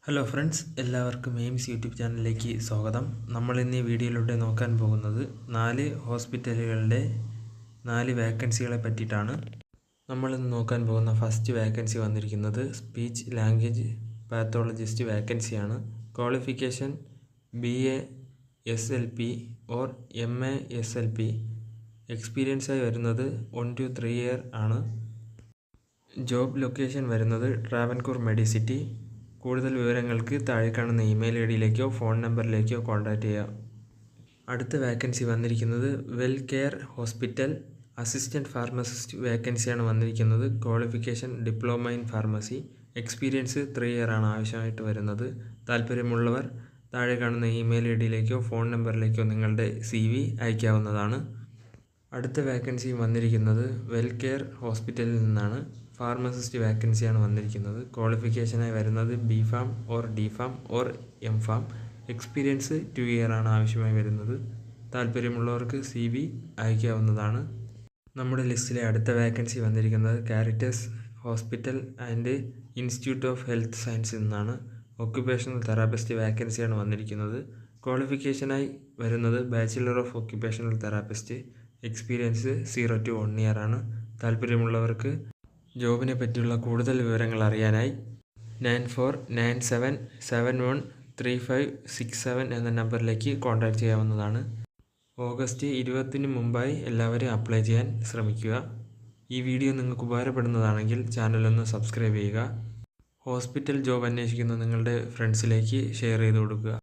Hello friends, എല്ലാവർക്കും AIIMS YouTube ചാനലിലേക്ക് സ്വാഗതം. നമ്മൾ ഇന്ന് ഈ വീഡിയോയിലൂടെ നോക്കാൻ പോകുന്നത് 4 ഹോസ്പിറ്റലുകളുടെ 4 വേക്കൻസികളെ പറ്റിയിട്ടാണ്. നമ്മളിന്ന് നോക്കാൻ പോകുന്ന ഫസ്റ്റ് വേക്കൻസി വന്നിരിക്കുന്നത് സ്പീച്ച് ലാംഗ്വേജ് പാത്തോളജിസ്റ്റ് വേക്കൻസിയാണ്. Qualification BA SLP or MA SLP. എക്സ്പീരിയൻസായി വരുന്നത് 1 to 3 ഇയർ ആണ്. ജോബ് ലൊക്കേഷൻ വരുന്നത് ട്രാവൻകൂർ മെഡിസിറ്റി. കൂടുതൽ വിവരങ്ങൾക്ക് താഴെ കാണുന്ന ഇമെയിൽ ഐഡിയിലേക്കോ ഫോൺ നമ്പറിലേക്കോ കോൺടാക്റ്റ് ചെയ്യാം. അടുത്ത വേക്കൻസി വന്നിരിക്കുന്നത് well care hospital assistant pharmacist വേക്കൻസിയാണ് വന്നിരിക്കുന്നത്. Qualification diploma in pharmacy. Experience 3 year ആണ് ആവശ്യമായിട്ട് വരുന്നത്. താല്പര്യമുള്ളവർ താഴെ കാണുന്ന ഇമെയിൽ ഐഡിയിലേക്കോ ഫോൺ നമ്പറിലേക്കോ നിങ്ങളുടെ CV അയക്കാവുന്നതാണ്. അടുത്ത വേക്കൻസി വന്നിരിക്കുന്നത് വെൽ കെയർ ഹോസ്പിറ്റലിൽ നിന്നാണ്. ഫാർമസിസ്റ്റ് വേക്കൻസിയാണ് വന്നിരിക്കുന്നത്. ക്വാളിഫിക്കേഷനായി വരുന്നത് BPharm or DPharm or MPharm. Experience 2 year ആണ് ആവശ്യമായി വരുന്നത്. താല്പര്യമുള്ളവർക്ക് CV അയക്കാവുന്നതാണ്. നമ്മുടെ ലിസ്റ്റിലെ അടുത്ത വേക്കൻസി വന്നിരിക്കുന്നത് Caritas hospital and institute of health സയൻസിൽ നിന്നാണ്. ഒക്യുപേഷണൽ തെറാപ്പിസ്റ്റ് വേക്കൻസിയാണ് വന്നിരിക്കുന്നത്. ക്വാളിഫിക്കേഷനായി വരുന്നത് bachelor of occupational therapist. Experience 0 to 1 year ആണ്. താല്പര്യമുള്ളവർക്ക് ജോബിനെ പറ്റിയുള്ള കൂടുതൽ വിവരങ്ങൾ അറിയാനായി 9497171357 എന്ന നമ്പറിലേക്ക് കോൺടാക്റ്റ് ചെയ്യാവുന്നതാണ്. ഓഗസ്റ്റ് 20 മുമ്പായി എല്ലാവരും അപ്ലൈ ചെയ്യാൻ ശ്രമിക്കുക. ഈ വീഡിയോ നിങ്ങൾക്ക് ഉപകാരപ്പെടുന്നതാണെങ്കിൽ ചാനലൊന്ന് സബ്സ്ക്രൈബ് ചെയ്യുക. ഹോസ്പിറ്റൽ ജോബ് അന്വേഷിക്കുന്ന നിങ്ങളുടെ ഫ്രണ്ട്സിലേക്ക് ഷെയർ ചെയ്ത് കൊടുക്കുക.